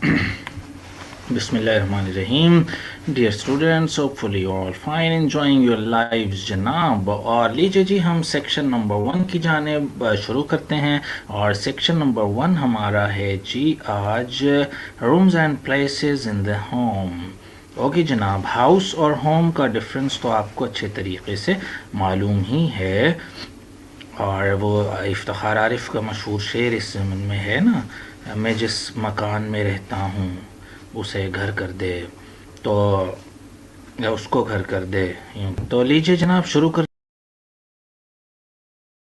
बिस्मिल्लाहिर्रहमानिर्रहीम। Dear students, hopefully all fine, enjoying your lives जनाब। और लीजिए जी, हम सेक्शन नंबर 1 की जानिब शुरू करते हैं। और सेक्शन नंबर 1 हमारा है जी आज rooms and places in the home. Okay जनाब, हाउस और होम का डिफरेंस तो आपको अच्छे तरीके से मालूम ही है। और वो इफ्तिखार आरिफ का मशहूर शेर इस ज़मन में है ना, मैं जिस मकान में रहता हूँ उसे घर कर दे, तो या उसको घर कर दे। तो लीजिए जनाब, शुरू कर।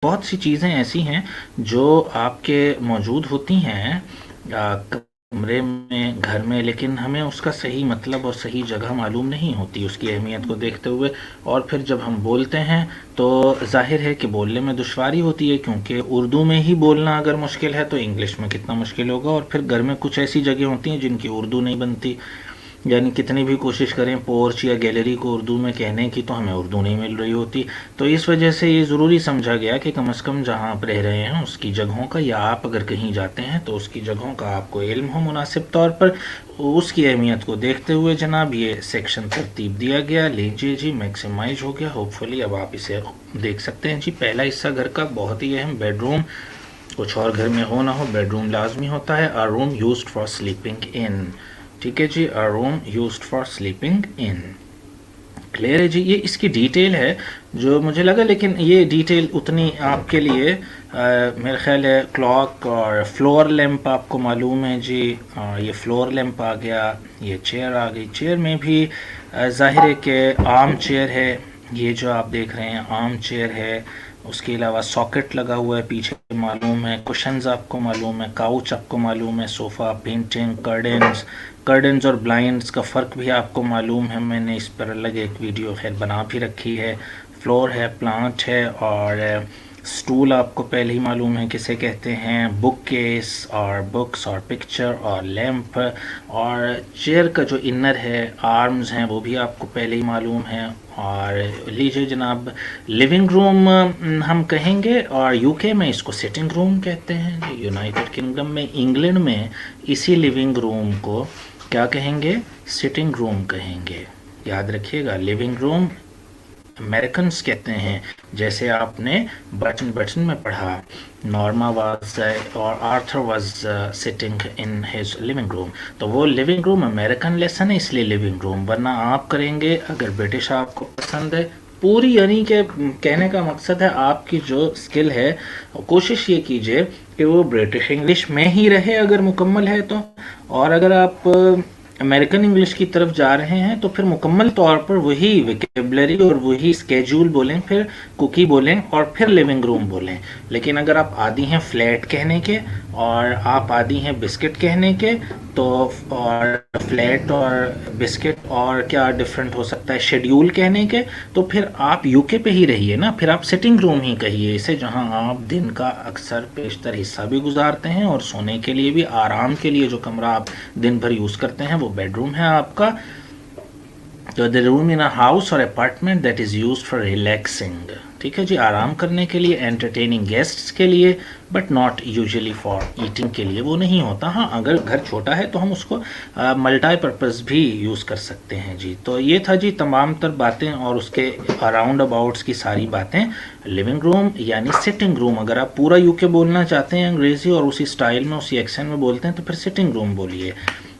बहुत सी चीज़ें ऐसी हैं जो आपके मौजूद होती हैं कमरे में, घर में, लेकिन हमें उसका सही मतलब और सही जगह मालूम नहीं होती उसकी अहमियत को देखते हुए। और फिर जब हम बोलते हैं तो जाहिर है कि बोलने में दुश्वारी होती है, क्योंकि उर्दू में ही बोलना अगर मुश्किल है तो इंग्लिश में कितना मुश्किल होगा। और फिर घर में कुछ ऐसी जगह होती हैं जिनकी उर्दू नहीं बनती, यानी कितनी भी कोशिश करें पोर्च या गैलरी को उर्दू में कहने की तो हमें उर्दू नहीं मिल रही होती। तो इस वजह से ये ज़रूरी समझा गया कि कम से कम जहाँ आप रह रहे हैं उसकी जगहों का, या आप अगर कहीं जाते हैं तो उसकी जगहों का आपको इल्म हो मुनासिब तौर पर। उसकी अहमियत को देखते हुए जनाब ये सेक्शन तरतीब दिया गया। लीजिए जी, मैक्सिमाइज हो गया होपफुली, अब आप इसे देख सकते हैं जी। पहला हिस्सा घर का बहुत ही अहम, बेडरूम। कुछ और घर में हो ना हो, बेडरूम लाजमी होता है। A room used for sleeping in. ठीक है जी, a room used for sleeping in. Clear है जी। ये इसकी डिटेल है जो मुझे लगा, लेकिन ये डिटेल उतनी आपके लिए मेरा ख्याल है। क्लॉक और फ्लोर लैंप आपको मालूम है जी। ये फ्लोर लैंप आ गया, ये चेयर आ गई। चेयर में भी जाहिर है कि आर्म चेयर है, ये जो आप देख रहे हैं आर्म चेयर है। उसके अलावा सॉकेट लगा हुआ है पीछे मालूम है, कुशन्स आपको मालूम है, काउच आपको मालूम है, सोफ़ा, पेंटिंग, कर्डन्स और ब्लाइंड्स का फ़र्क भी आपको मालूम है। मैंने इस पर अलग एक वीडियो खैर बना भी रखी है। फ्लोर है, प्लांट है, और स्टूल आपको पहले ही मालूम है किसे कहते हैं। बुक केस और बुक्स और पिक्चर और लैंप। और चेयर का जो इनर है, आर्म्स हैं, वो भी आपको पहले ही मालूम है। और लीजिए जनाब, लिविंग रूम हम कहेंगे, और यूके में इसको सिटिंग रूम कहते हैं। यूनाइटेड किंगडम में, इंग्लैंड में इसी लिविंग रूम को क्या कहेंगे? सिटिंग रूम कहेंगे। याद रखिएगा, लिविंग रूम अमेरिकन्स कहते हैं। जैसे आपने बटन बटन में पढ़ा, नॉर्मा वाज और Arthur was sitting in his living room, तो वो लिविंग रूम अमेरिकन लेसन है इसलिए लिविंग रूम। वरना आप करेंगे अगर ब्रिटिश आपको पसंद है पूरी, यानी कि कहने का मकसद है आपकी जो स्किल है कोशिश ये कीजिए कि वो ब्रिटिश इंग्लिश में ही रहे अगर मुकम्मल है तो। और अगर आप अमेरिकन इंग्लिश की तरफ जा रहे हैं तो फिर मुकम्मल तौर पर वही विकेबलरी और वही स्केड्यूल बोलें, फिर कुकी बोलें और फिर लिविंग रूम बोलें। लेकिन अगर आप आदी हैं फ्लैट कहने के और आप आदी हैं बिस्किट कहने के, तो और फ्लैट और बिस्किट और क्या डिफरेंट हो सकता है शेड्यूल कहने के, तो फिर आप यूके पे ही रहिए ना, फिर आप सिटिंग रूम ही कहिए इसे, जहां आप दिन का अक्सर पेशतर हिस्सा भी गुजारते हैं और सोने के लिए भी, आराम के लिए जो कमरा आप दिन भर यूज़ करते हैं वो बेडरूम है आपका। तो the room in a house or apartment that is used for relaxing. ठीक है जी, आराम करने के लिए, एंटरटेनिंग गेस्ट्स के लिए, but not usually for eating के लिए वो नहीं होता। हाँ, अगर घर छोटा है तो हम उसको मल्टीपर्पज़ भी यूज़ कर सकते हैं जी। तो ये था जी तमाम तर बातें और उसके अराउंड अबाउट्स की सारी बातें। लिविंग रूम यानी सिटिंग रूम, अगर आप पूरा यूके बोलना चाहते हैं अंग्रेज़ी और उसी स्टाइल में उसी एक्सेंट में बोलते हैं तो फिर सिटिंग रूम बोलिए।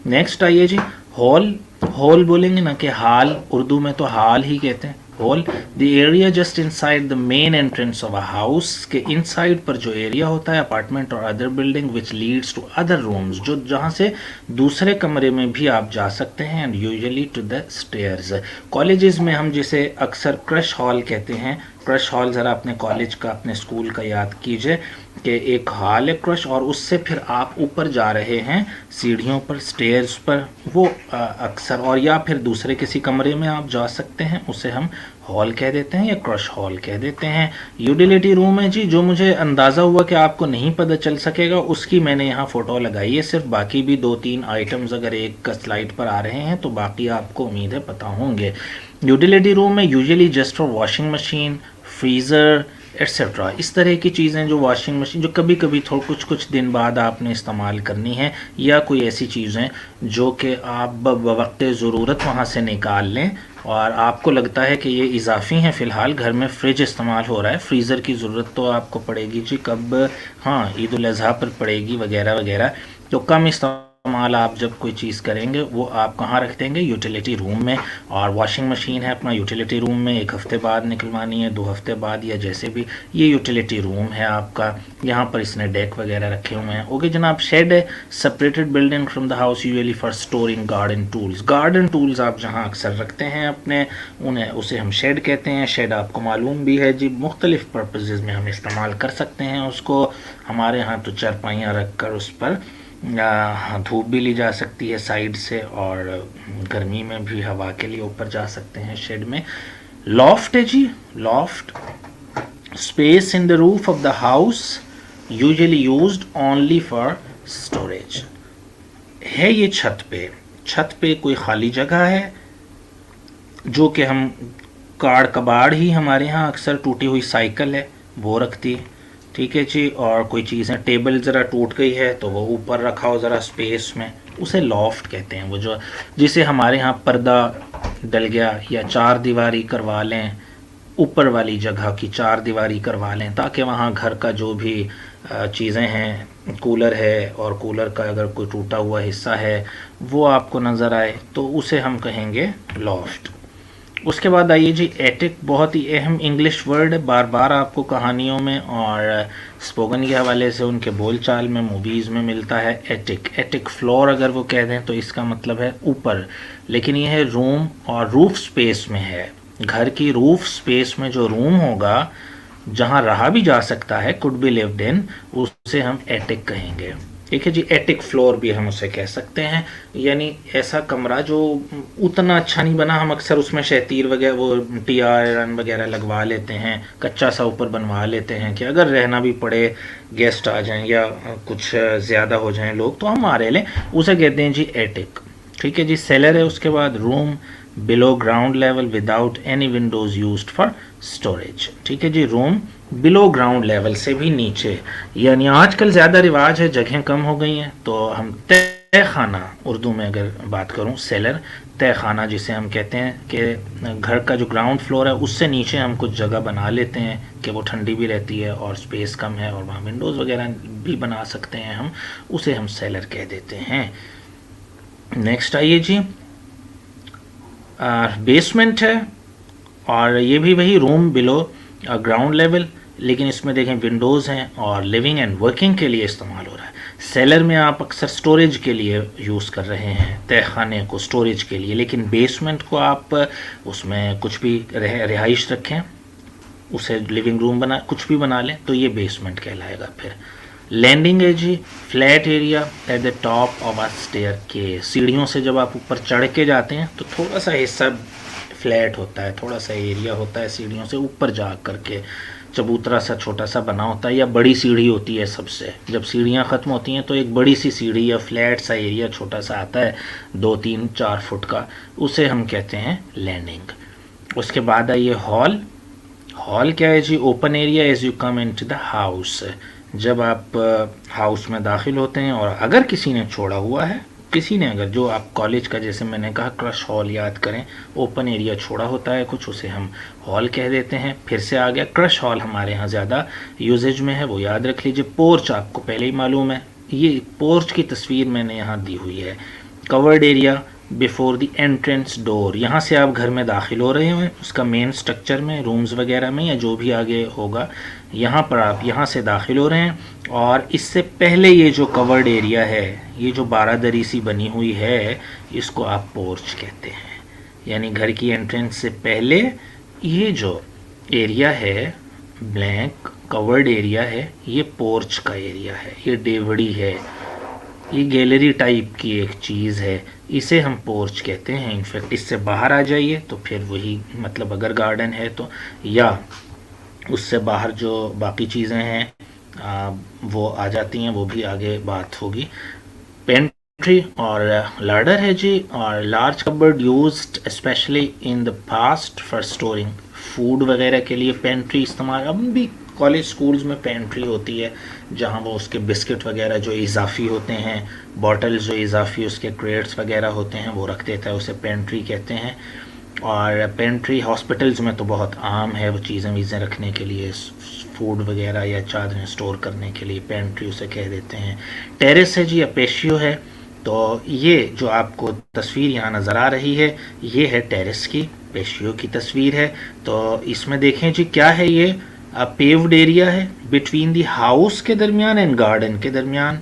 नेक्स्ट आइए जी, हॉल। हॉल बोलेंगे ना कि हाल, उर्दू में तो हाल ही कहते हैं। Hall, the area just inside the main entrance of a house, के इनसाइड पर जो एरिया होता है अपार्टमेंट और other building which leads to other rooms, जो जहाँ से दूसरे कमरे में भी आप जा सकते हैं, and usually to the stairs. Colleges में हम जिसे अक्सर क्रश हॉल कहते हैं, क्रश हॉल ज़रा अपने कॉलेज का, अपने स्कूल का याद कीजिए कि एक हॉल है क्रश, और उससे फिर आप ऊपर जा रहे हैं सीढ़ियों पर, स्टेयर्स पर, वो अक्सर, और या फिर दूसरे किसी कमरे में आप जा सकते हैं, उसे हम हॉल कह देते हैं या क्रश हॉल कह देते हैं। यूटिलिटी रूम है जी, जो मुझे अंदाज़ा हुआ कि आपको नहीं पता चल सकेगा उसकी मैंने यहाँ फ़ोटो लगाई है सिर्फ, बाकी भी 2-3 आइटम्स अगर एक स्लाइड पर आ रहे हैं तो बाकी आपको उम्मीद है पता होंगे। यूटिलिटी रूम में usually just for washing machine, freezer, etcetera. इस तरह की चीज़ें जो वॉशिंग मशीन जो कभी कभी थोड़ा कुछ कुछ दिन बाद आपने इस्तेमाल करनी है, या कोई ऐसी चीज़ें जो कि आप बवक्त ज़रूरत वहाँ से निकाल लें और आपको लगता है कि ये इजाफ़ी हैं, फ़िलहाल घर में फ्रिज इस्तेमाल हो रहा है, फ्रीज़र की ज़रूरत तो आपको पड़ेगी जी कब, हाँ ईद उल अज़हा पर पड़ेगी वगैरह वगैरह, तो कम इस्तेमाल आप जब कोई चीज़ करेंगे वो आप कहाँ रख देंगे, यूटिलिटी रूम में। और वॉशिंग मशीन है अपना यूटिलिटी रूम में, 1 हफ़्ते बाद निकलवानी है, 2 हफ़्ते बाद, या जैसे भी, ये यूटिलिटी रूम है आपका। यहाँ पर इसने डेक वगैरह रखे हुए हैं। ओके जनाब, शेड है, separated building from the house usually for storing garden tools. Garden tools आप जहाँ अक्सर रखते हैं अपने, उन्हें उसे हम शेड कहते हैं। शेड आपको मालूम भी है जी, मुख्तलिफ पर्पजेज़ में हम इस्तेमाल कर सकते हैं उसको। हमारे यहाँ तो चारपाइयाँ रख कर उस पर धूप भी ली जा सकती है साइड से, और गर्मी में भी हवा के लिए ऊपर जा सकते हैं शेड में। लॉफ्ट है जी, loft space in the roof of the house usually used only for storage. है ये छत पे, छत पे कोई खाली जगह है जो कि हम काड़ कबाड़ ही, हमारे यहाँ अक्सर टूटी हुई साइकिल है वो रखती है, ठीक है जी। और कोई चीज़ें, टेबल ज़रा टूट गई है तो वो ऊपर रखा हो ज़रा स्पेस में, उसे लॉफ्ट कहते हैं। वो जो जिसे हमारे यहाँ पर्दा डल गया या चार दीवारी करवा लें, ऊपर वाली जगह की चार दीवारी करवा लें, ताकि वहाँ घर का जो भी चीज़ें हैं, कूलर है और कूलर का अगर कोई टूटा हुआ हिस्सा है वो आपको नज़र आए, तो उसे हम कहेंगे लॉफ्ट। उसके बाद आइए जी, एटिक बहुत ही अहम इंग्लिश वर्ड है, बार बार आपको कहानियों में और स्पोकन के हवाले से उनके बोलचाल में, मूवीज़ में मिलता है एटिक। एटिक फ्लोर अगर वो कह दें तो इसका मतलब है ऊपर, लेकिन यह है रूम और रूफ स्पेस में है। घर की रूफ स्पेस में जो रूम होगा जहाँ रहा भी जा सकता है, कुड बी लिव्ड इन, उसे हम एटिक कहेंगे। ठीक है जी, एटिक फ्लोर भी हम उसे कह सकते हैं, यानी ऐसा कमरा जो उतना अच्छा नहीं बना, हम अक्सर उसमें शैतीर वगैरह, वो टी आयरन वगैरह लगवा लेते हैं, कच्चा सा ऊपर बनवा लेते हैं कि अगर रहना भी पड़े, गेस्ट आ जाएं या कुछ ज़्यादा हो जाएं लोग तो हम मारे लें, उसे कहते हैं जी एटिक। ठीक है जी, सेलर है। उसके बाद room below ground level without any Windows used for storage. ठीक है जी, रूम बिलो ग्राउंड लेवल से भी नीचे, यानी आजकल ज़्यादा रिवाज है, जगहें कम हो गई हैं, तो हम तय खाना, उर्दू में अगर बात करूं, सेलर, तय खाना जिसे हम कहते हैं, कि घर का जो ग्राउंड फ्लोर है उससे नीचे हम कुछ जगह बना लेते हैं कि वो ठंडी भी रहती है और स्पेस कम है, और वहाँ विंडोज़ वगैरह भी बना सकते हैं हम, उसे हम सेलर कह देते हैं। नेक्स्ट आइए जी, बेसमेंट है, और ये भी वही रूम बिलो ग्राउंड लेवल, लेकिन इसमें देखें विंडोज़ हैं और लिविंग एंड वर्किंग के लिए इस्तेमाल हो रहा है। सेलर में आप अक्सर स्टोरेज के लिए यूज़ कर रहे हैं, तहखाने को स्टोरेज के लिए, लेकिन बेसमेंट को आप उसमें कुछ भी रिहाइश रखें, उसे लिविंग रूम बना, कुछ भी बना लें, तो ये बेसमेंट कहलाएगा। फिर लैंडिंग है जी, flat area at the top of a stair के, सीढ़ियों से जब आप ऊपर चढ़ के जाते हैं तो थोड़ा सा हिस्सा फ्लैट होता है, थोड़ा सा एरिया होता है सीढ़ियों से ऊपर जा करके, चबूतरा सा छोटा सा बना होता है, या बड़ी सीढ़ी होती है सबसे, जब सीढ़ियाँ ख़त्म होती हैं तो एक बड़ी सी सीढ़ी या फ्लैट सा एरिया छोटा सा आता है 2-3-4 फुट का, उसे हम कहते हैं लैंडिंग। उसके बाद आइए हॉल। हॉल क्या है जी, open area as you come into the house, जब आप हाउस में दाखिल होते हैं, और अगर किसी ने छोड़ा हुआ है, किसी ने अगर, जो आप कॉलेज का जैसे मैंने कहा क्रश हॉल याद करें, ओपन एरिया छोड़ा होता है कुछ, उसे हम हॉल कह देते हैं। फिर से आ गया क्रश हॉल, हमारे यहाँ ज़्यादा यूजेज में है, वो याद रख लीजिए। पोर्च आपको पहले ही मालूम है, ये पोर्च की तस्वीर मैंने यहाँ दी हुई है। Covered area before the entrance door, यहाँ से आप घर में दाखिल हो रहे हैं, उसका मेन स्ट्रक्चर में, रूम्स वगैरह में, या जो भी आगे होगा, यहाँ पर आप यहाँ से दाखिल हो रहे हैं, और इससे पहले ये जो कवर्ड एरिया है, ये जो बारादरी सी बनी हुई है, इसको आप पोर्च कहते हैं। यानी घर की एंट्रेंस से पहले ये जो एरिया है, ब्लैंक कवर्ड एरिया है, ये पोर्च का एरिया है, ये डेवड़ी है, ये गैलरी टाइप की एक चीज़ है, इसे हम पोर्च कहते हैं। इनफैक्ट इससे बाहर आ जाइए तो फिर वही मतलब, अगर गार्डन है तो, या उससे बाहर जो बाकी चीज़ें हैं वो आ जाती हैं, वो भी आगे बात होगी। पेंट्री और लार्डर है जी, और large cupboard used specially in the past for storing food वगैरह के लिए पेंट्री इस्तेमाल, अब भी कॉलेज स्कूल्स में पेंट्री होती है, जहाँ वो उसके बिस्किट वगैरह जो इजाफ़ी होते हैं, बॉटल्स जो इजाफ़ी उसके क्रेट्स वगैरह होते हैं वो रख देता है, उसे पेंट्री कहते हैं। और पेंट्री हॉस्पिटल्स में तो बहुत आम है, वो चीज़ें वीज़ें रखने के लिए, फूड वगैरह या चादरें स्टोर करने के लिए पेंट्री उसे कह देते हैं। टेरेस है जी, अपेशियो है। तो ये जो आपको तस्वीर यहाँ नज़र आ रही है, ये है टेरेस की, पेशियो की तस्वीर है। तो इसमें देखें जी क्या है, ये पेव्ड एरिया है बिटवीन दी हाउस के दरमियान एंड गार्डन के दरमियान।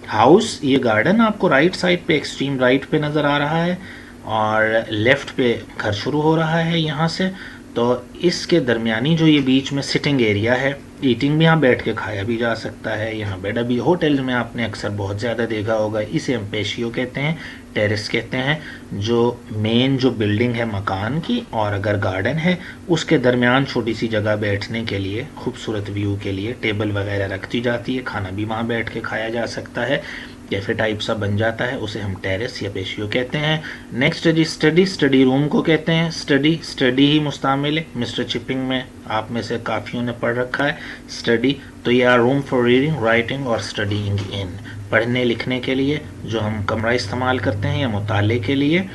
हाउस, ये गार्डन आपको राइट साइड पे, एक्सट्रीम राइट पे नज़र आ रहा है, और लेफ़्ट पे घर शुरू हो रहा है यहाँ से। तो इसके दरमियानी जो ये बीच में सिटिंग एरिया है, ईटिंग भी यहाँ बैठ के खाया भी जा सकता है, यहाँ बेड अभी होटल्स में आपने अक्सर बहुत ज़्यादा देखा होगा। इसे हम पेशियो कहते हैं, टेरेस कहते हैं। जो मेन जो बिल्डिंग है मकान की, और अगर गार्डन है उसके दरमियान छोटी सी जगह बैठने के लिए, खूबसूरत व्यू के लिए टेबल वगैरह रखी जाती है, खाना भी वहाँ बैठ के खाया जा सकता है, कैफे टाइप सा बन जाता है, उसे हम टेरेस या पेशियो कहते हैं। नेक्स्ट जी स्टडी, स्टडी रूम को कहते हैं स्टडी, स्टडी ही मुस्तामिल है, मिस्टर चिपिंग में आप में से काफ़ियों ने पढ़ रखा है स्टडी। तो ये are room for reading, writing और स्टडीइंग इन, पढ़ने लिखने के लिए जो हम कमरा इस्तेमाल करते हैं या मुताले के लिए,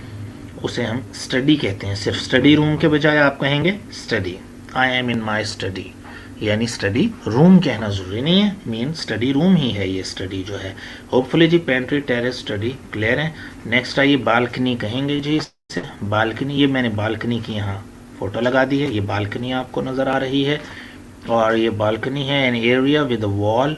उसे हम स्टडी कहते हैं। सिर्फ स्टडी रूम के बजाय आप कहेंगे study, I am in my study, यानी स्टडी रूम कहना ज़रूरी नहीं है, मीन स्टडी रूम ही है ये स्टडी जो है। होपफुली जी पेंट्री, टेरेस, स्टडी क्लियर है। नेक्स्ट आइए बालकनी कहेंगे जी इससे। बालकनी, ये मैंने बालकनी की यहाँ फ़ोटो लगा दी है, ये बालकनी आपको नज़र आ रही है, और ये बालकनी है an area with a wall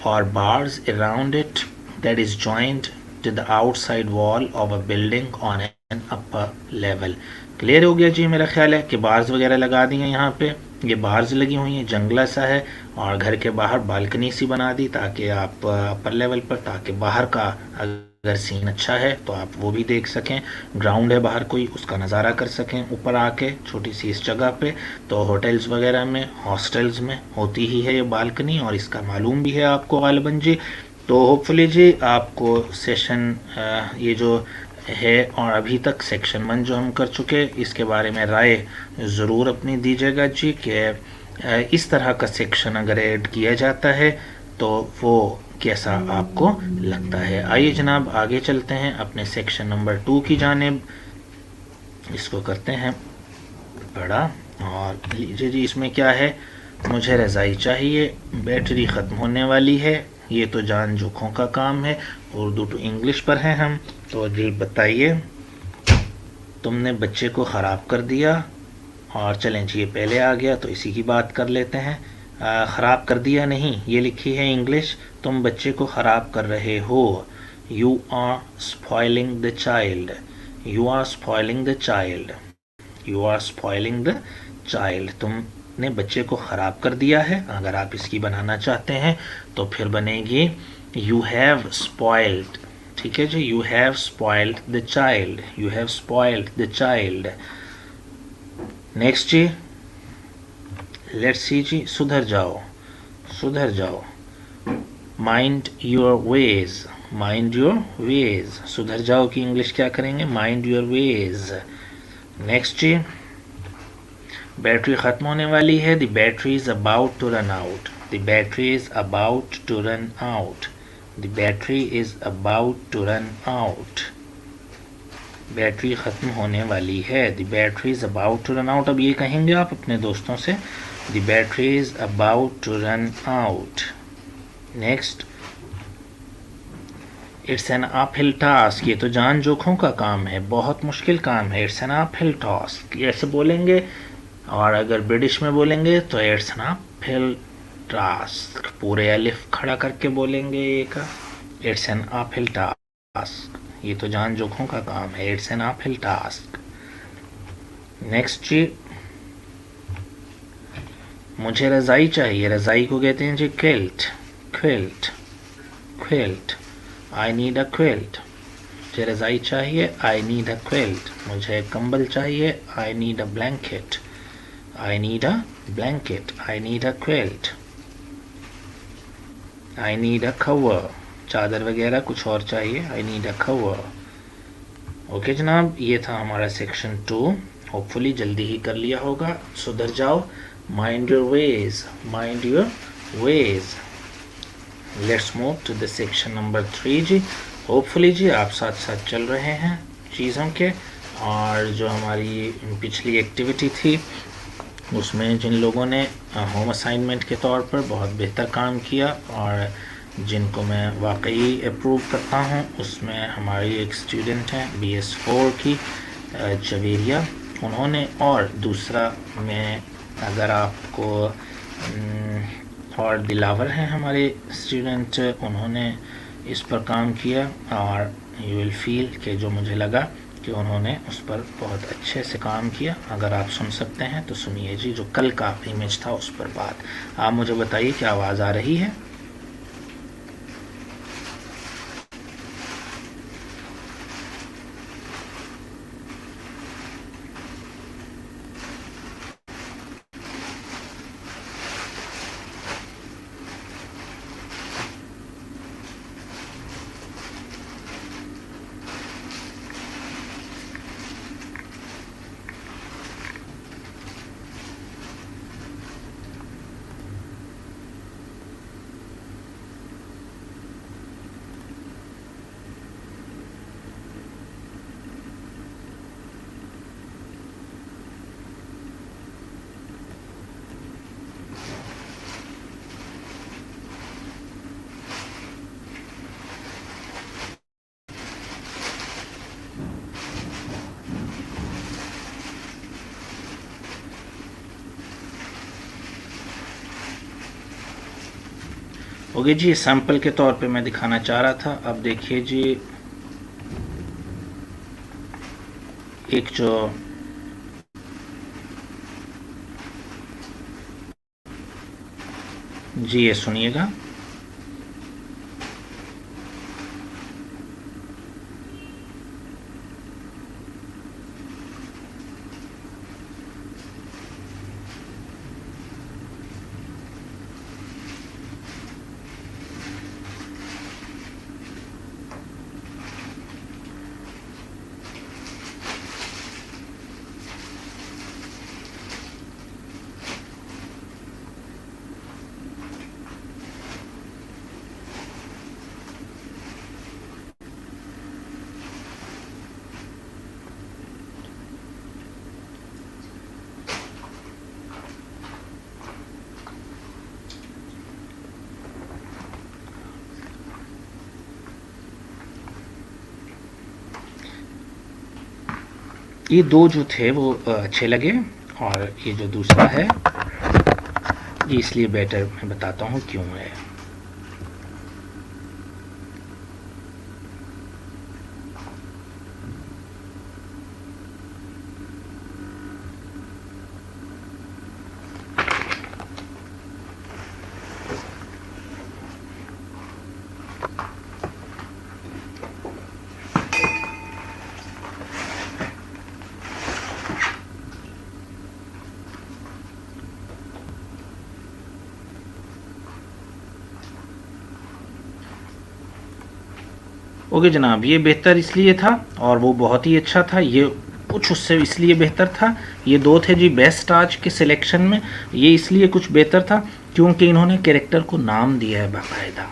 और bars around it that is joint to the outside wall of a building on an upper level. Clear हो गया जी, मेरा ख्याल है कि बार्स वगैरह लगा दी हैं यहाँ पे, ये बार्स लगी हुई हैं, जंगला सा है, और घर के बाहर बालकनी सी बना दी ताकि आप अपर लेवल पर, ताकि बाहर का अगर सीन अच्छा है तो आप वो भी देख सकें, ग्राउंड है बाहर कोई, उसका नज़ारा कर सकें ऊपर आके छोटी सी इस जगह पे। तो होटल्स वगैरह में, हॉस्टल्स में होती ही है ये बालकनी, और इसका मालूम भी है आपको गालिबन जी। तो होपफुली जी आपको सेशन ये जो है, और अभी तक सेक्शन 1 जो हम कर चुके, इसके बारे में राय ज़रूर अपनी दीजिएगा जी, कि इस तरह का सेक्शन अगर ऐड किया जाता है तो वो कैसा आपको लगता है। आइए जनाब आगे चलते हैं अपने सेक्शन नंबर 2 की जानिब, इसको करते हैं बड़ा। और लीजिए जी इसमें क्या है, मुझे रज़ाई चाहिए, बैटरी ख़त्म होने वाली है, ये तो जान जोखों का काम है। उर्दू टू इंग्लिश पर हैं हम, तो जी बताइए, तुमने बच्चे को ख़राब कर दिया, और चलें जी ये पहले आ गया तो इसी की बात कर लेते हैं। ख़राब कर दिया नहीं, ये लिखी है इंग्लिश, तुम बच्चे को ख़राब कर रहे हो, you are spoiling the child, you are spoiling the child, you are spoiling the child, तुमने बच्चे को ख़राब कर दिया है। अगर आप इसकी बनाना चाहते हैं तो फिर बनेगी यू हैव स्पॉइल्ड, ठीक है जी, you have spoiled the child, you have spoiled the child. Next जी लेट्स सी जी, सुधर जाओ, सुधर जाओ, mind your ways, mind your ways, सुधर जाओ की इंग्लिश क्या करेंगे, माइंड योर वेज। नेक्स्ट जी बैटरी ख़त्म होने वाली है, the battery is about to run out, the battery is about to run out, the battery is about to run out, battery ख़त्म होने वाली है, the battery is about to run out. अब ये कहेंगे आप अपने दोस्तों से, the battery is about to run out. Next, it's an uphill task, ये तो जान जोखों का काम है, बहुत मुश्किल काम है, इट्स एन अपहिल टास्क, ये ऐसे बोलेंगे। और अगर ब्रिटिश में बोलेंगे तो इट्स एन अपहिल टास्क, पूरे अलिफ खड़ा करके बोलेंगे ये का, इट्स एन अपहिल टास्क, ये तो जान जोखों का काम है, it's an uphill task. Next जी, मुझे रज़ाई चाहिए, रज़ाई को कहते हैं जी quilt, quilt, quilt, I need a quilt, मुझे रज़ाई चाहिए, आई नीड अ क्विल्ट, मुझे कंबल चाहिए, आई need a blanket, I need a blanket, I need a quilt, I need a cover, चादर वगैरह कुछ और चाहिए, आई नीड अ कवर। ओके जनाब, ये था हमारा सेक्शन 2, होपफुली जल्दी ही कर लिया होगा। सुधर जाओ, Mind your ways. Mind your ways. Let's move to the section number 3 जी। होपफुली जी आप साथ साथ चल रहे हैं चीज़ों के। और जो हमारी पिछली एक्टिविटी थी उसमें जिन लोगों ने होम असाइनमेंट के तौर पर बहुत बेहतर काम किया और जिनको मैं वाकई अप्रूव करता हूँ, उसमें हमारी एक स्टूडेंट हैं BS4 की जवेरिया, उन्होंने। और दूसरा मैं अगर आपको और दिलावर हैं हमारे स्टूडेंट, उन्होंने इस पर काम किया और यू विल फील कि जो मुझे लगा कि उन्होंने उस पर बहुत अच्छे से काम किया। अगर आप सुन सकते हैं तो सुनिए जी, जो कल का इमेज था उस पर बात। आप मुझे बताइए क्या आवाज़ आ रही है? ओके जी, सैंपल के तौर पे मैं दिखाना चाह रहा था। अब देखिए जी, एक जो जी ये सुनिएगा। ये दो जो थे वो अच्छे लगे, और ये जो दूसरा है ये इसलिए बेटर मैं बताता हूँ क्यों है। ओके जनाब, ये बेहतर इसलिए था और वो बहुत ही अच्छा था। ये कुछ उससे इसलिए बेहतर था। ये दो थे जी बेस्ट आज के सिलेक्शन में। ये इसलिए कुछ बेहतर था क्योंकि इन्होंने कैरेक्टर को नाम दिया है बाकायदा।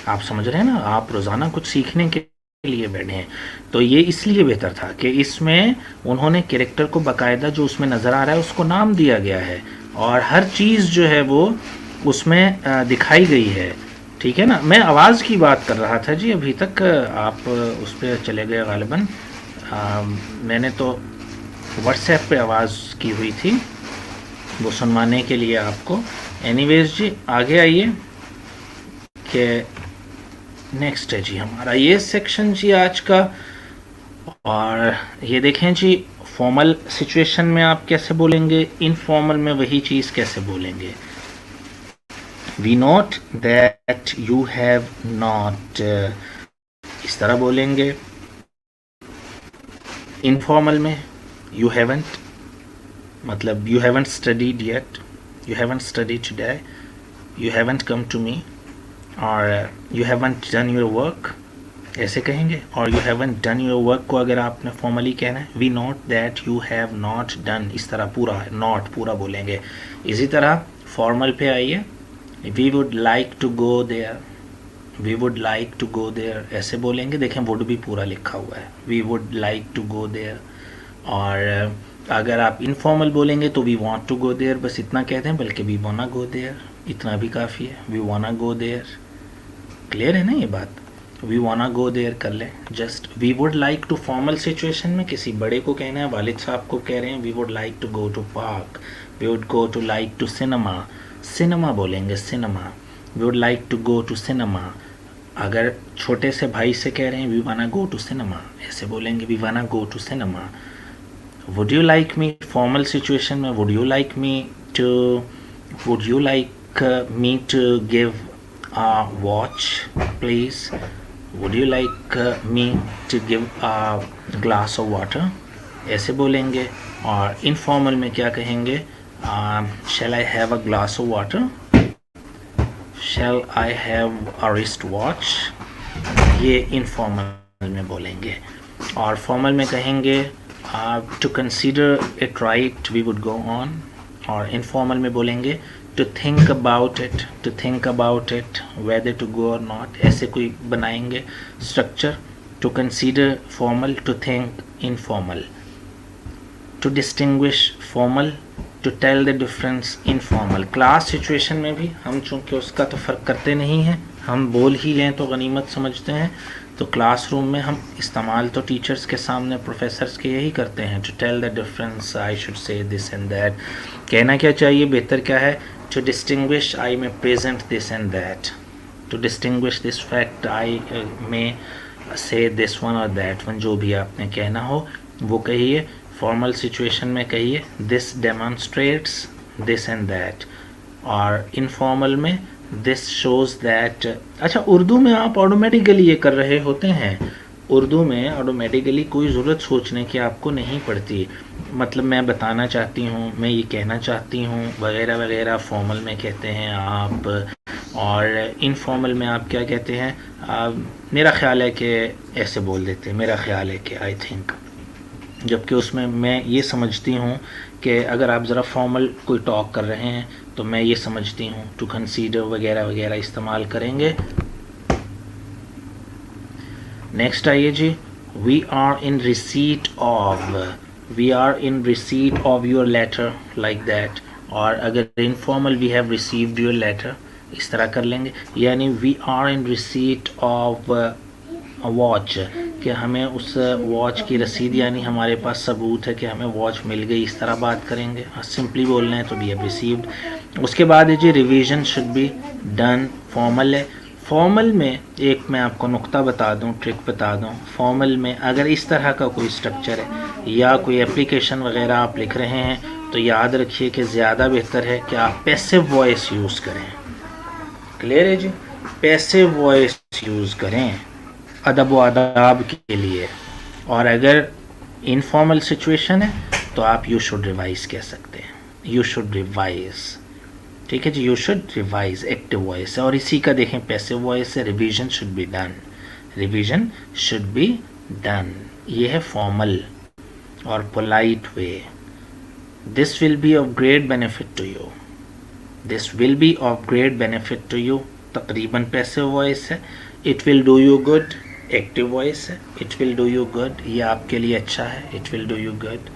आप समझ रहे हैं ना, आप रोज़ाना कुछ सीखने के लिए बैठे हैं, तो ये इसलिए बेहतर था कि इसमें उन्होंने कैरेक्टर को बाकायदा जो उसमें नज़र आ रहा है उसको नाम दिया गया है, और हर चीज़ जो है वो उसमें दिखाई गई है। ठीक है ना। मैं आवाज़ की बात कर रहा था जी अभी तक, आप उस पर चले गए गालिबन। मैंने तो व्हाट्सएप पे आवाज़ की हुई थी वो सुनवाने के लिए आपको। एनीवेज जी आगे आइए कि नेक्स्ट है जी हमारा ये सेक्शन जी आज का। और ये देखें जी, फॉर्मल सिचुएशन में आप कैसे बोलेंगे, इनफॉर्मल में वही चीज़ कैसे बोलेंगे। We note that you have not, इस तरह बोलेंगे। इनफॉर्मल में यू हैवंट, मतलब you haven't studied yet, you haven't studied today, you haven't come to me, और you haven't done your work, ऐसे कहेंगे। और you haven't done your work को अगर आपने फॉर्मली कहना है, we note that you have not done, इस तरह पूरा है, नॉट पूरा बोलेंगे। इसी तरह फॉर्मल पे आइए, we would like to go there, we would like to go there ऐसे बोलेंगे। देखें वुड भी पूरा लिखा हुआ है, we would like to go there. और अगर आप इनफॉर्मल बोलेंगे तो we want to go there, बस इतना कहते हैं, बल्कि वी वाना गो देयर, इतना भी काफ़ी है, we wanna go there. Clear है ना ये बात? वी वाना गो देयर कर लें just. We would like to formal situation में किसी बड़े को कहना है, वालिद साहब को कह रहे हैं, we would like to go to park, we would go to like to cinema, cinema बोलेंगे cinema, we would like to go to cinema. अगर छोटे से भाई से कह रहे हैं we wanna go to cinema, ऐसे बोलेंगे we wanna go to cinema. Would you like me, formal situation में would you like me to, would you like me to give a watch please, would you like me to give a glass of water, ऐसे बोलेंगे। और informal में क्या कहेंगे, shall I have a glass of water, shall I have a wrist watch, ये informal में बोलेंगे। और फॉर्मल में कहेंगे to consider it right we would go on, और इनफॉर्मल में बोलेंगे to think about it, to think about it whether to go or not, ऐसे कोई बनाएंगे structure. to consider formal, to think informal, to distinguish formal, to tell the difference informal। Class situation में भी हम चूँकि उसका तो फ़र्क करते नहीं हैं, हम बोल ही लें तो गनीमत समझते हैं, तो क्लासरूम में हम इस्तेमाल तो टीचर्स के सामने प्रोफेसर्स के यही करते हैं, to tell the difference I should say this and that. कहना क्या चाहिए, बेहतर क्या है, to distinguish I may present this and that, to distinguish this fact I may say this one और दैट वन, जो भी आपने कहना हो वो कहिए। फॉर्मल सिचुएशन में कहिए this demonstrates this and that, और इनफॉर्मल में दिस शोज़ दैट। अच्छा, उर्दू में आप ऑटोमेटिकली ये कर रहे होते हैं, उर्दू में ऑटोमेटिकली कोई ज़रूरत सोचने की आपको नहीं पड़ती, मतलब मैं बताना चाहती हूँ, मैं ये कहना चाहती हूँ वगैरह वगैरह फॉर्मल में कहते हैं आप, और इनफॉर्मल में आप क्या कहते हैं, मेरा ख्याल है कि ऐसे बोल देते हैं, मेरा ख्याल है कि, आई थिंक। जबकि उसमें मैं ये समझती हूँ कि अगर आप ज़रा फॉर्मल कोई टॉक कर रहे हैं तो मैं ये समझती हूँ टू कंसीडर वगैरह वगैरह इस्तेमाल करेंगे। नेक्स्ट आइए जी, we are in receipt of, we are in receipt of your letter like that. और अगर informal we have received your letter, इस तरह कर लेंगे। यानी we are in receipt of watch, कि हमें उस वॉच की रसीद, यानी हमारे पास सबूत है कि हमें वॉच मिल गई, इस तरह बात करेंगे। सिंपली बोलना है तो वी हैव रिसीव्ड। उसके बाद है जी revision should be done, formal है। फॉर्मल में एक मैं आपको नुक्ता बता दूं, ट्रिक बता दूं, फॉर्मल में अगर इस तरह का कोई स्ट्रक्चर है या कोई एप्लीकेशन वगैरह आप लिख रहे हैं तो याद रखिए कि ज़्यादा बेहतर है कि आप पैसिव वॉइस यूज़ करें। क्लियर है जी, पैसिव वॉइस यूज़ करें अदब व आदाब के लिए। और अगर इनफॉर्मल सिचुएशन है तो आप यू शुड रिवाइज कह सकते हैं, यू शुड रिवाइज, ठीक है जी, you should revise, active voice है। और इसी का देखें पैसिव वॉइस है, revision should be done, revision should be done, ये है फॉर्मल और polite way. This will be of great benefit to you, this will be of great benefit to you, तकरीबन पैसिव वॉइस है। It will do you good, active voice है, it will do you good, ये आपके लिए अच्छा है, it will do you good,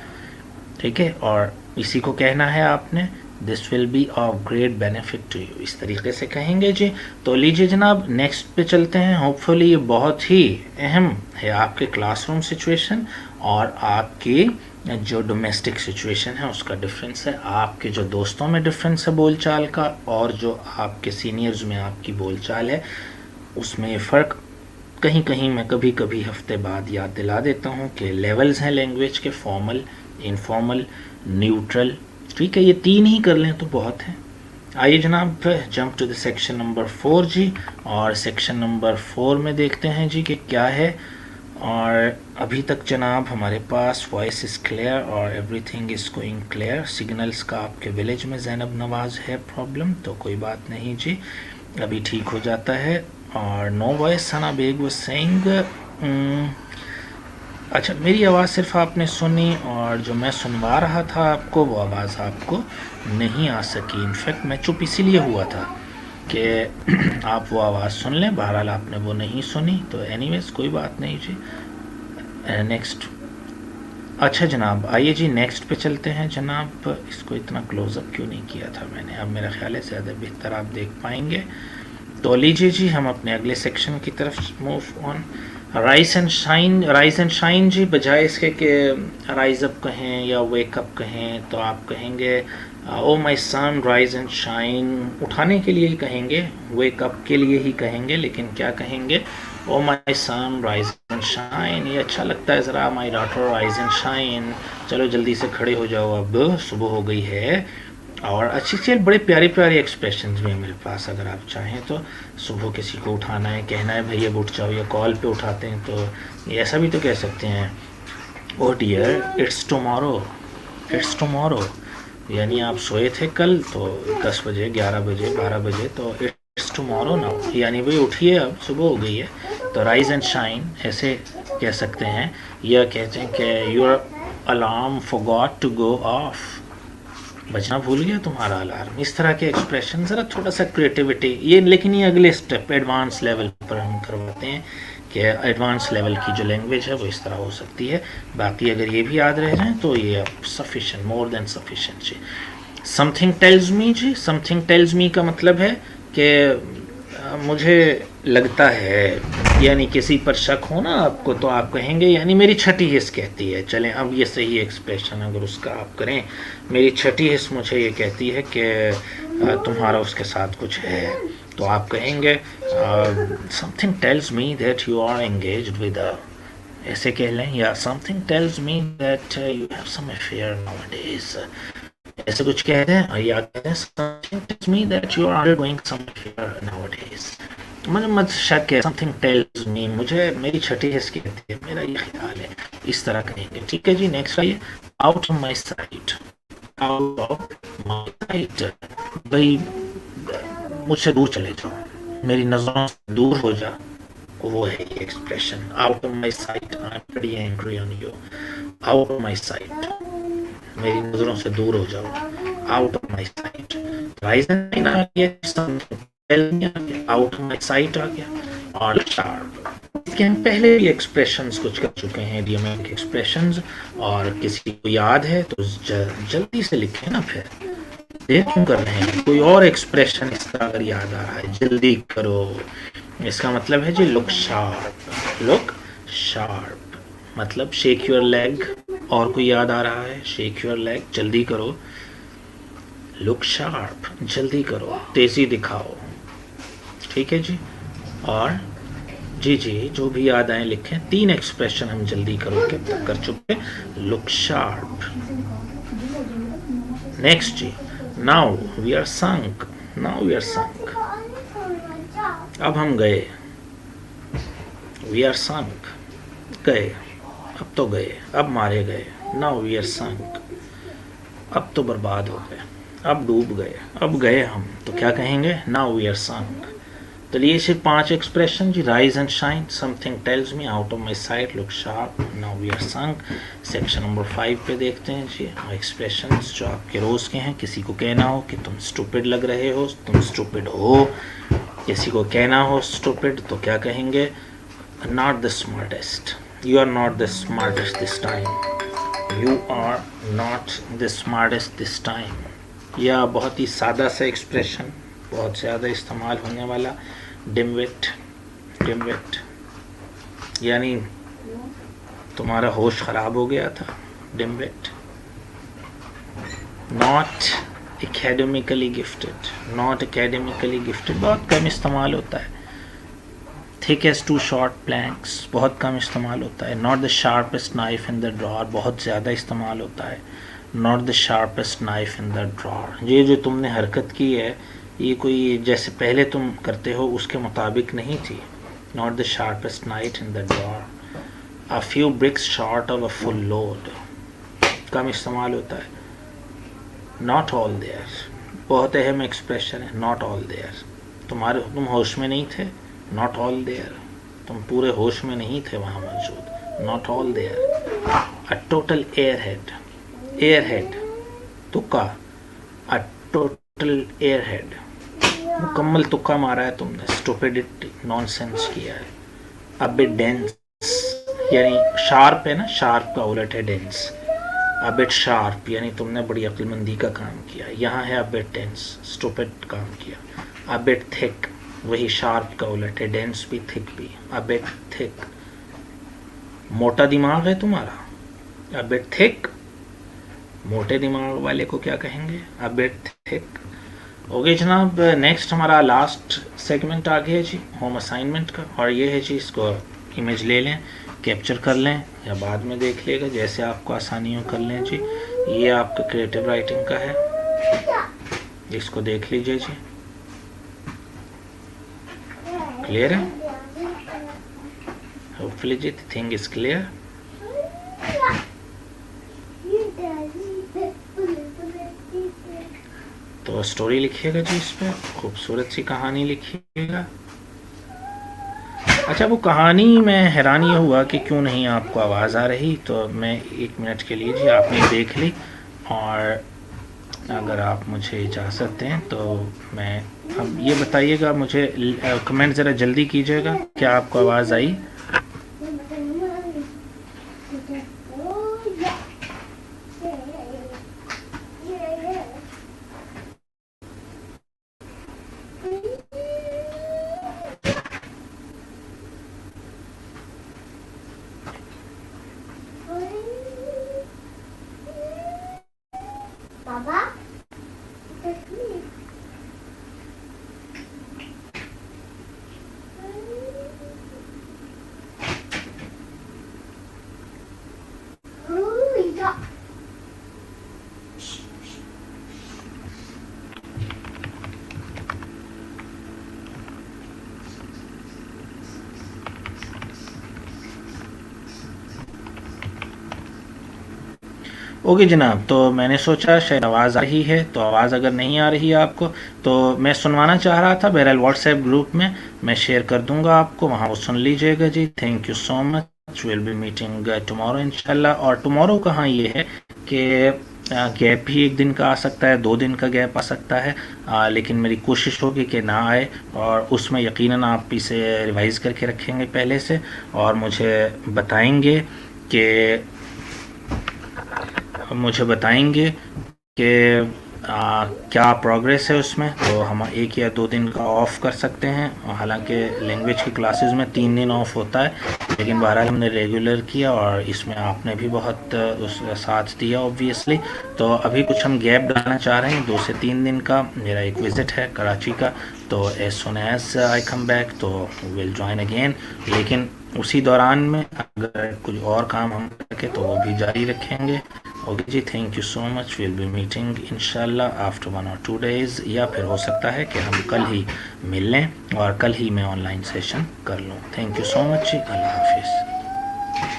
ठीक है। और इसी को कहना है आपने, this will be of great benefit to you, इस तरीके से कहेंगे जी। तो लीजिए जनाब नेक्स्ट पे चलते हैं। होपफुली ये बहुत ही अहम है आपके क्लासरूम सिचुएशन और आपकी जो डोमेस्टिक सिचुएशन है उसका डिफरेंस है, आपके जो दोस्तों में डिफरेंस है बोलचाल का, और जो आपके सीनियर्स में आपकी बोलचाल है उसमें ये फ़र्क कहीं कहीं मैं कभी कभी हफ्ते बाद याद दिला देता हूँ कि लेवल्स हैं लैंग्वेज के, फॉर्मल, इनफॉर्मल, न्यूट्रल, ठीक है, ये तीन ही कर लें तो बहुत है। आइए जनाब jump to the section number 4 जी, और सेक्शन नंबर 4 में देखते हैं जी कि क्या है। और अभी तक जनाब हमारे पास वॉइस इज़ क्लियर और everything is going clear. Signals का आपके विलेज में ज़ैनब नवाज़ है प्रॉब्लम, तो कोई बात नहीं जी, अभी ठीक हो जाता है। और no voice Sana Baig was saying. अच्छा, मेरी आवाज़ सिर्फ आपने सुनी और जो मैं सुनवा रहा था आपको वो आवाज़ आपको नहीं आ सकी। इनफैक्ट मैं चुप इसीलिए हुआ था कि आप वो आवाज़ सुन लें। बहरहाल आपने वो नहीं सुनी, तो एनीवेज कोई बात नहीं जी। नेक्स्ट। अच्छा जनाब, आइए जी नेक्स्ट पे चलते हैं जनाब। इसको इतना क्लोज़अप क्यों नहीं किया था मैंने, अब मेरा ख्याल है ज़्यादा बेहतर आप देख पाएंगे। तो लीजिए जी हम अपने अगले सेक्शन की तरफ move on. Rise and shine जी, बजाय इसके कि राइज अप कहें या वेक अप कहें तो आप कहेंगे oh my son rise and shine. उठाने के लिए ही कहेंगे, वेक अप के लिए ही कहेंगे, लेकिन क्या कहेंगे, oh my son rise and shine. ये अच्छा लगता है ज़रा, my daughter rise and shine, चलो जल्दी से खड़े हो जाओ, अब सुबह हो गई है। और अच्छी अच्छी बड़े प्यारे प्यारे एक्सप्रेशंस भी हैं मेरे पास, अगर आप चाहें तो। सुबह किसी को उठाना है, कहना है भैया उठ जाओ, या कॉल पे उठाते हैं तो ये ऐसा भी तो कह सकते हैं, oh dear it's tomorrow, it's tomorrow. यानी आप सोए थे कल तो 10 बजे, 11 बजे, 12 बजे, तो इट्स टुमारो नाउ, यानी भाई उठिए अब सुबह हो गई है। तो राइज एंड शाइन ऐसे कह सकते हैं, या कहते हैं कि your alarm forgot to go off, बजना भूल गया तुम्हारा अलार्म। इस तरह के एक्सप्रेशन, ज़रा थोड़ा सा क्रिएटिविटी ये, लेकिन ये अगले स्टेप एडवांस लेवल पर हम करवाते हैं कि एडवांस लेवल की जो लैंग्वेज है वो इस तरह हो सकती है। बाकी अगर ये भी याद रह जाए तो ये अब सफिशेंट, मोर देन सफिशेंट जी। समथिंग टेल्स मी जी, समथिंग टेल्स मी का मतलब है कि मुझे लगता है, यानी किसी पर शक हो ना आपको तो आप कहेंगे यानी मेरी छठी हिस्स कहती है। चलें अब ये सही एक्सप्रेशन अगर उसका आप करें, मेरी छठी हिस्स मुझे ये कहती है कि तुम्हारा उसके साथ कुछ है, तो आप कहेंगे something tells me that you are engaged with a, ऐसे कह लें, या something tells me that you have some affair nowadays, ऐसे कुछ कहते हैं। या कहते हैं something tells me that you are undergoing some affair nowadays, मुझे मत शक है, समथिंग टेल्स मी, मुझे मेरी छठी हिस्स कहती है, मेरा ये ख्याल है, इस तरह कहेंगे। ठीक है जी, नेक्स्ट आइए। Out of my site, out of my site, भाई मुझसे दूर चले जाओ, मेरी नज़रों से दूर हो जा, वो है ये expression. Out of my sight, I am pretty angry on you. Out of my sight, मेरी नज़रों से दूर हो जाओ, out of my sight. Rise and आ गया, आउट ऑफ माई साइट आ गया। और शार्प, इसके हम पहले भी एक्सप्रेशंस कुछ कर चुके हैं, इडियोमेटिक एक्सप्रेशंस, और किसी को याद है तो जल्दी से लिखें ना, फिर देर क्यों कर रहे हैं। कोई और एक्सप्रेशन इस तरह अगर याद आ रहा है, जल्दी करो, इसका मतलब है जी लुक शार्प। लुक शार्प मतलब शेक योर लेग, और कोई याद आ रहा है, शेक योर लेग, जल्दी करो। लुक शार्प, जल्दी करो, तेज़ी दिखाओ। ठीक है जी, और जी जी जो भी याद आए लिखें। 3 एक्सप्रेशन हम जल्दी करो के तक कर चुके। Look sharp. नेक्स्ट जी, now we are sunk, now we are sunk, अब हम गए, वी आर संक, गए, अब तो गए, अब मारे गए। नाउ वी आर संक, अब तो बर्बाद हो गए, अब डूब गए, अब गए हम, तो क्या कहेंगे, नाउ वी आर संक। तो ये सिर्फ 5 एक्सप्रेशन जी, rise and shine, something tells me, out of my sight, look sharp, now we are sunk. Section number 5 पे देखते हैं जी एक्सप्रेशंस जो आपके रोज़ के हैं। किसी को कहना हो कि तुम स्टूपिड लग रहे हो, तुम स्टूपिड हो। किसी को कहना हो स्टूपिड तो क्या कहेंगे, not the smartest, you are not the smartest this time, you are not the smartest this time. या बहुत ही सादा सा एक्सप्रेशन, बहुत ज़्यादा इस्तेमाल होने वाला, डिमविट, डिमविट यानी तुम्हारा होश ख़राब हो गया था, dimwit. Not academically gifted, not academically gifted बहुत कम इस्तेमाल होता है। थिकेस्ट टू शॉर्ट प्लैंक्स बहुत कम इस्तेमाल होता है। Not the sharpest knife in the drawer बहुत ज़्यादा इस्तेमाल होता है। Not the sharpest knife in the drawer, ये जो तुमने हरकत की है ये कोई जैसे पहले तुम करते हो उसके मुताबिक नहीं थी। Not the sharpest knife in the drawer. A few bricks short of a full load कम इस्तेमाल होता है। नॉट ऑल देयर बहुत अहम एक्सप्रेशन है, नॉट ऑल देयर, तुम होश में नहीं थे, नॉट ऑल देयर, तुम पूरे होश में नहीं थे वहाँ मौजूद। Not all there, a total airhead, तुक्का, अ टोटल एयर हेड, मुकम्मल तुक्का मारा है तुमने, स्टूपिडिटी, नॉनसेंस किया है। अ बिट डेंस, यानी शार्प है ना, शार्प का उलट है डेंस। अ बिट शार्प यानी तुमने बड़ी अक्लमंदी का काम किया। यहाँ है अ बिट डेंस, स्टूपिड काम किया। अ बिट थिक, वही शार्प का उलट है, डेंस भी थिक भी। अ बिट थिक, मोटा दिमाग है तुम्हारा। अ बिट थिक, मोटे दिमाग वाले को क्या कहेंगे, अ बिट थिक। ओके जनाब, नेक्स्ट हमारा लास्ट सेगमेंट आ गया है जी, होम असाइनमेंट का। और ये है जी, इसको इमेज ले लें, कैप्चर कर लें या बाद में देख लेगा, जैसे आपको आसानी हो कर लें जी। ये आपका क्रिएटिव राइटिंग का है, इसको देख लीजिए जी। क्लियर है? Hopefully the thing is clear. तो स्टोरी लिखिएगा जी, इस पर खूबसूरत सी कहानी लिखिएगा। अच्छा, वो कहानी में हैरान ये हुआ कि क्यों नहीं आपको आवाज़ आ रही, तो मैं 1 मिनट के लिए जी, आपने देख ली। और अगर आप मुझे इजाज़त दें तो मैं, अब ये बताइएगा मुझे, कमेंट ज़रा जल्दी कीजिएगा, क्या आपको आवाज़ आई? ओके जनाब, तो मैंने सोचा शायद आवाज़ आ रही है, तो आवाज़ अगर नहीं आ रही है आपको, तो मैं सुनवाना चाह रहा था। बहरहाल व्हाट्सएप ग्रुप में मैं शेयर कर दूंगा आपको, वहाँ वो सुन लीजिएगा जी। Thank you so much, will be meeting tomorrow इंशाल्लाह। और टुमारो कहाँ ये है कि गैप भी 1 दिन का आ सकता है, 2 दिन का गैप आ सकता है, लेकिन मेरी कोशिश होगी कि ना आए। और उसमें यकीनन आप इसे रिवाइज़ करके रखेंगे पहले से, और मुझे बताएंगे कि क्या प्रोग्रेस है उसमें। तो हम 1 या 2 दिन का ऑफ़ कर सकते हैं। हालांकि लैंग्वेज की क्लासेस में 3 दिन ऑफ होता है, लेकिन बहरहाल हमने रेगुलर किया और इसमें आपने भी बहुत उस साथ दिया ऑब्वियसली। तो अभी कुछ हम गैप डालना चाह रहे हैं, 2 से 3 दिन का। मेरा एक विज़िट है कराची का, तो as soon as I come back तो विल ज्वाइन अगेन। लेकिन उसी दौरान में अगर कुछ और काम हम करके तो वो भी जारी रखेंगे। ओके जी, thank you so much, will be meeting इंशाल्लाह आफ्टर 1 और 2 डेज़, या फिर हो सकता है कि हम कल ही मिल लें और कल ही मैं ऑनलाइन सेशन कर लूँ। थैंक यू सो मच जी, अल्लाह हाफिज़।